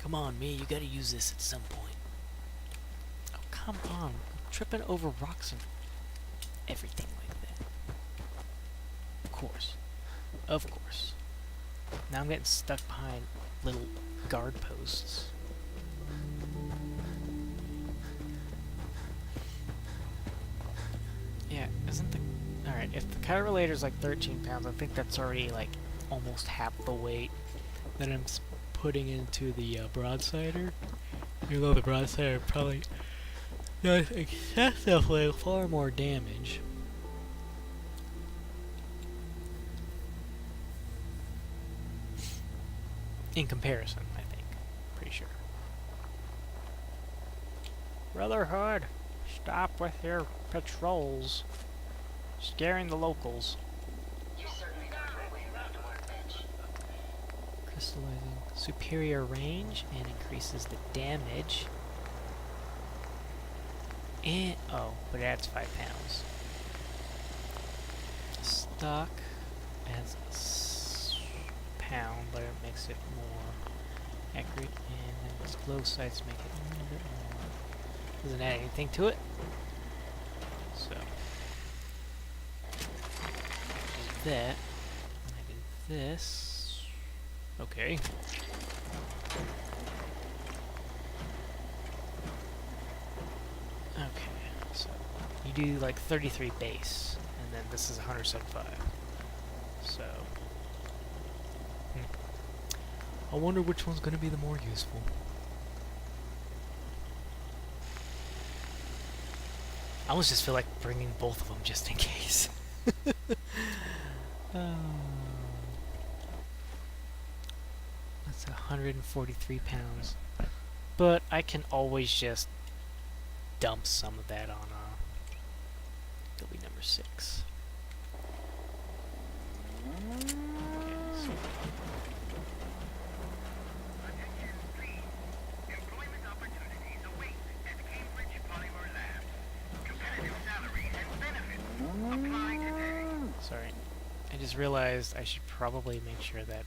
Come on, me, you gotta use this at some point. Oh, come on. I'm tripping over rocks and everything like that. Of course. Of course. Now I'm getting stuck behind little guard posts. Yeah, isn't the... Alright, if the Cyrolator's like 13 pounds, I think that's already like almost half the weight that I'm putting into the broadsider. Even though the broadsider probably does excessively far more damage. In comparison, I think. Pretty sure. Brotherhood, stop with your patrols. Scaring the locals. You certainly know your way around a workbench. Crystallizing superior range and increases the damage. And oh, but it adds 5 pounds. Stock adds pound, but it makes it more accurate, and then its glow sights make it a little bit more. Doesn't add anything to it. So do that. And I do this. Okay. Okay, so you do like 33 base, and then this is 175. So, I wonder which one's going to be the more useful. I almost just feel like bringing both of them just in case. That's 143 pounds. But I can always just dump some of that on building number 6. Okay, so sorry, I just realized I should probably make sure that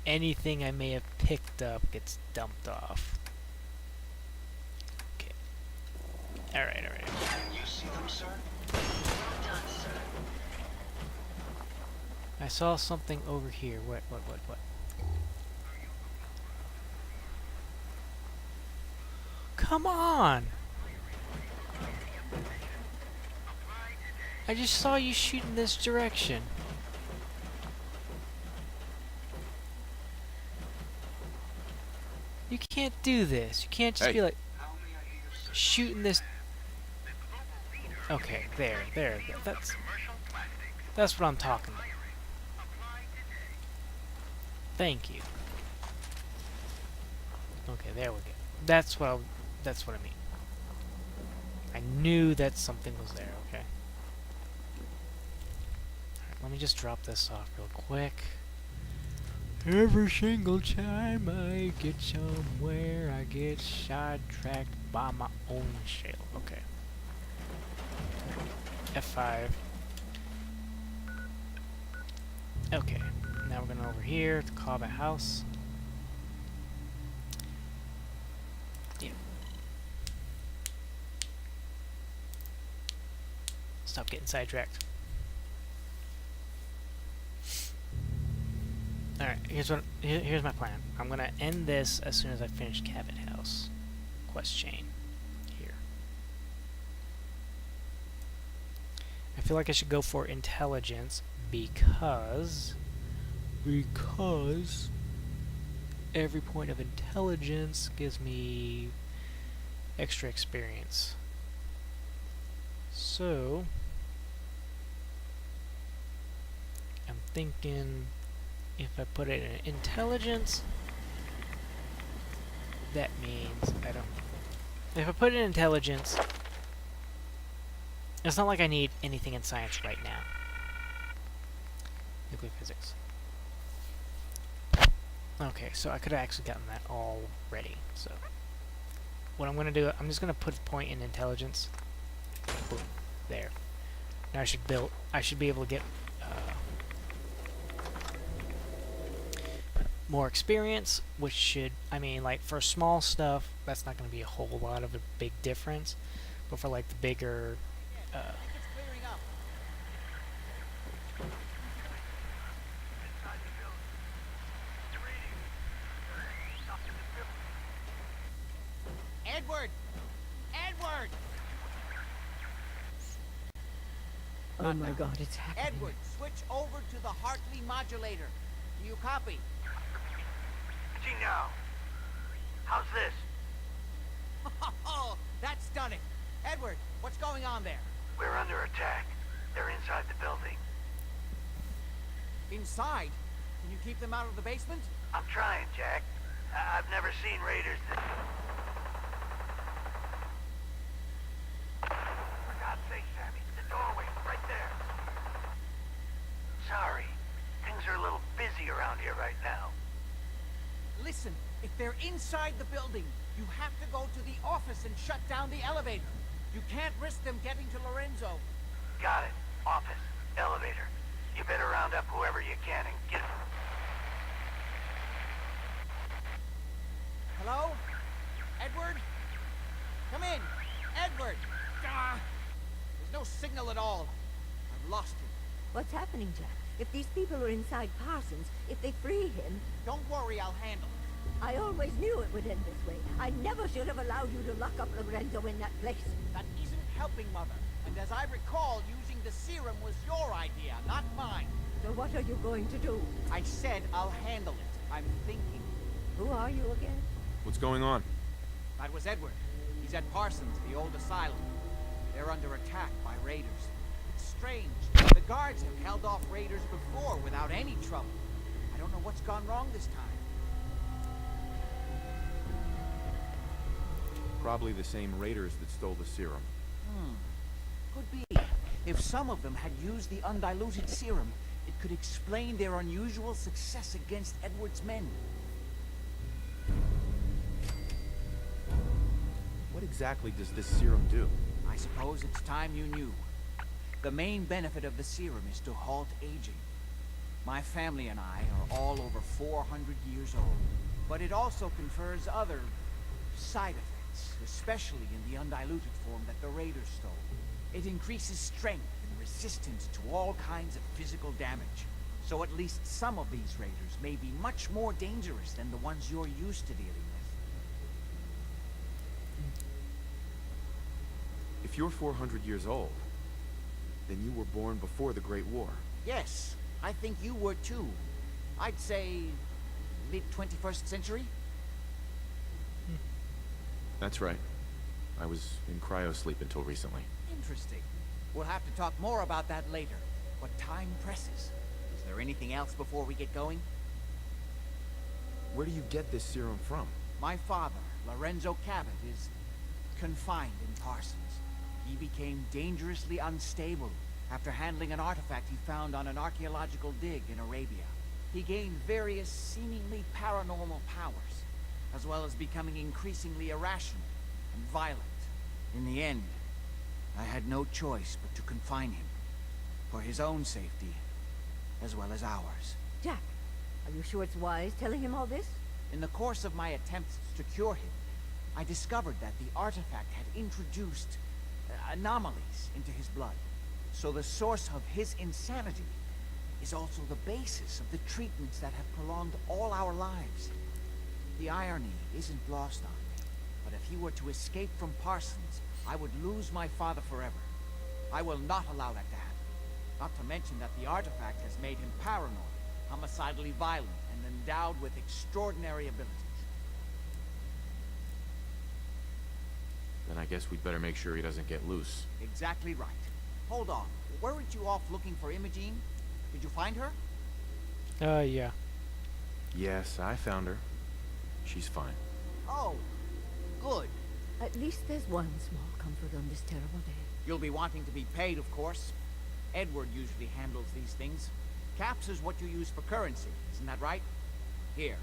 anything I may have picked up gets dumped off. Okay. Alright. You see them, sir? Well done, sir. I saw something over here. What? Come on! I just saw you shoot in this direction. You can't do this. You can't just be like shooting this. Okay, there. That's what I'm talking about. Thank you. Okay, there we go. That's what I mean. I knew that something was there. Okay. Alright, let me just drop this off real quick. Every single time I get somewhere, I get sidetracked by my own shell. Okay. F5. Okay. Now we're going over here to Cabot House. Yeah. Stop getting sidetracked. Alright, here's my plan. I'm gonna end this as soon as I finish Cabot House quest chain here. I feel like I should go for intelligence because every point of intelligence gives me extra experience. So I'm thinking if I put it in intelligence, that means I don't... If I put it in intelligence, it's not like I need anything in science right now. Nuclear physics. Okay, so I could have actually gotten that all ready. So what I'm going to do, I'm just going to put a point in intelligence. Boom. There. Now I should be able to get more experience, which should, I mean, like for small stuff, that's not going to be a whole lot of a big difference. But for like the bigger, uh, It's clearing up. Inside the building. You're reading. Stuff in the building. Edward! Edward! Oh my God, it's happening. Edward, switch over to the Hartley modulator. Do you copy? See now. How's this? Oh, that's stunning. Edward, what's going on there? We're under attack. They're inside the building. Inside? Can you keep them out of the basement? I'm trying, Jack. I've never seen raiders this... For God's sake, Sammy, the doorway, right there. Sorry. Things are a little busy around here right now. Listen, if they're inside the building, you have to go to the office and shut down the elevator. You can't risk them getting to Lorenzo. Got it. Office. Elevator. You better round up whoever you can and get... Hello? Edward? Come in. Edward! Ah, there's no signal at all. I've lost him. What's happening, Jack? If these people are inside Parsons, if they free him, Don't worry, I'll handle it. I always knew it would end this way. I never should have allowed you to lock up Lorenzo in that place. That isn't helping, Mother. And as I recall, using the serum was your idea, not mine. So what are you going to do? I said I'll handle it. I'm thinking. Who are you again? What's going on? That was Edward. He's at Parsons, the old asylum. They're under attack by raiders. It's strange. The guards have held off raiders before without any trouble. I don't know what's gone wrong this time. Probably the same raiders that stole the serum. Could be. If some of them had used the undiluted serum, it could explain their unusual success against Edward's men. What exactly does this serum do? I suppose it's time you knew. The main benefit of the serum is to halt aging. My family and I are all over 400 years old. But it also confers other side effects, especially in the undiluted form that the raiders stole. It increases strength and resistance to all kinds of physical damage. So at least some of these raiders may be much more dangerous than the ones you're used to dealing with. If you're 400 years old, then you were born before the Great War. Yes, I think you were too. I'd say mid-21st century? That's right. I was in cryosleep until recently. Interesting. We'll have to talk more about that later. But time presses. Is there anything else before we get going? Where do you get this serum from? My father, Lorenzo Cabot, is confined in Parsons. He became dangerously unstable after handling an artifact he found on an archaeological dig in Arabia. He gained various seemingly paranormal powers, as well as becoming increasingly irrational and violent. In the end, I had no choice but to confine him, for his own safety, as well as ours. Jack, are you sure it's wise telling him all this? In the course of my attempts to cure him, I discovered that the artifact had introduced anomalies into his blood. So the source of his insanity is also the basis of the treatments that have prolonged all our lives. The irony isn't lost on me, but if he were to escape from Parsons, I would lose my father forever. I will not allow that to happen. Not to mention that the artifact has made him paranoid, homicidally violent, and endowed with extraordinary abilities. Then I guess we'd better make sure he doesn't get loose. Exactly right. Hold on. Weren't you off looking for Imogene? Did you find her? Yeah. Yes, I found her. She's fine. Oh, good. At least there's one small comfort on this terrible day. You'll be wanting to be paid, of course. Edward usually handles these things. Caps is what you use for currency, isn't that right? Here,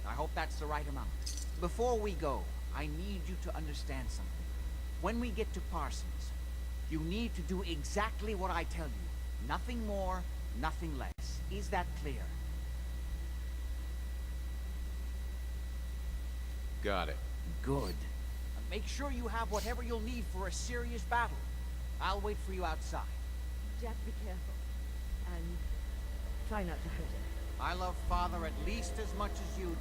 I hope that's the right amount. Before we go, I need you to understand something. When we get to Parsons, you need to do exactly what I tell you. Nothing more, nothing less. Is that clear? Got it. Good. Make sure you have whatever you'll need for a serious battle. I'll wait for you outside. Jack, be careful. And try not to hurt him. I love Father at least as much as you do.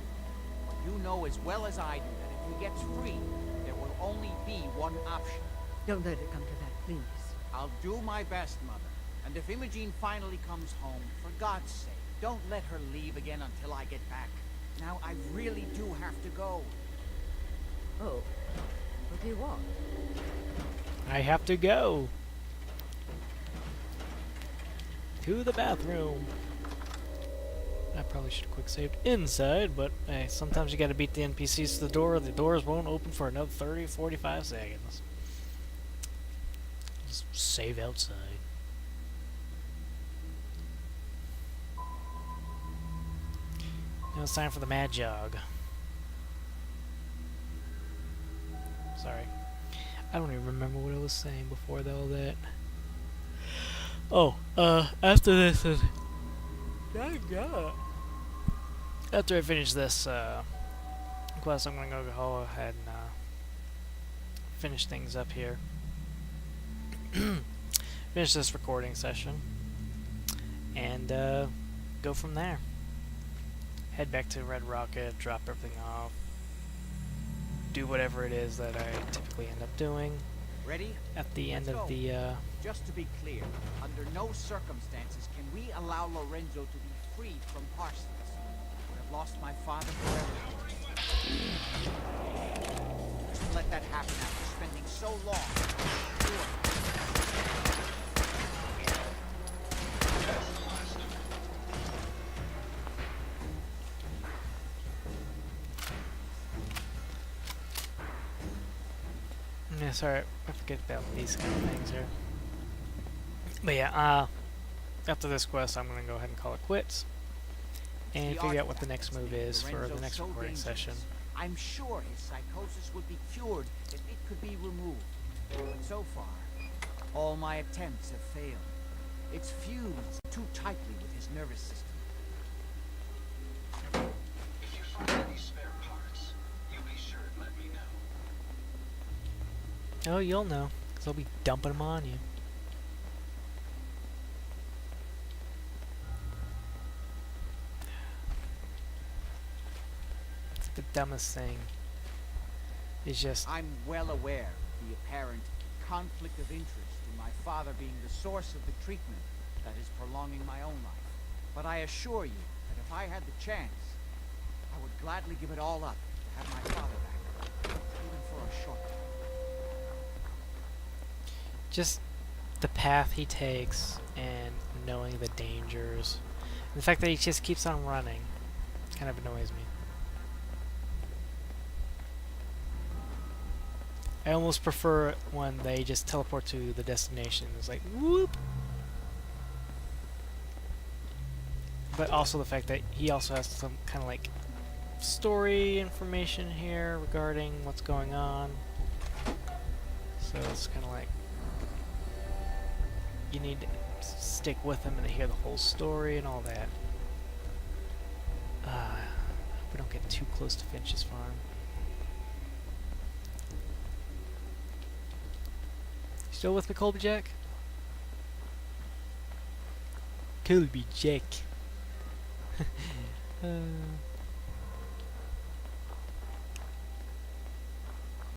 But you know as well as I do that if he gets free, there will only be one option. Don't let it come to that, please. I'll do my best, Mother. And if Imogene finally comes home, for God's sake, don't let her leave again until I get back. Now, I really do have to go. Oh. What do you want? I have to go to the bathroom. I probably should have quick saved inside, but hey, sometimes you gotta beat the NPCs to the door. The doors won't open for another 30-45 seconds. Just save outside. Now it's time for the mad jog. Sorry. I don't even remember what I was saying before all that. Oh, after this is... After I finish this, quest, I'm gonna go ahead and, finish things up here. Finish this recording session. And, go from there. Head back to Red Rocket, drop everything off. Do whatever it is that I typically end up doing. Ready? At the end Let's of go. the, Just to be clear, under no circumstances can we allow Lorenzo to be freed from Parsons. I would have lost my father forever. Just let that happen after spending so long. yeah, sorry, I forget about these kind of things here. But yeah, after this quest, I'm gonna go ahead and call it quits. And figure out what the next move is for the next recording session. I'm sure his psychosis would be cured if it could be removed. But so far, all my attempts have failed. It's fused too tightly with his nervous system. If you find any spare parts, you be sure and let me know. Oh, you'll know, because I'll be dumping them on you. It's the dumbest thing. It's just... I'm well aware of the apparent conflict of interest in my father being the source of the treatment that is prolonging my own life. But I assure you that if I had the chance, I would gladly give it all up to have my father back, even for a short time. just the path he takes and knowing the dangers. And the fact that he just keeps on running kind of annoys me. I almost prefer when they just teleport to the destination. It's like, whoop! But also the fact that he also has some kind of like story information here regarding what's going on. So it's kind of like you need to stick with him and hear the whole story and all that. We don't get too close to Finch's farm. Still with me, Colby Jack? Colby Jack.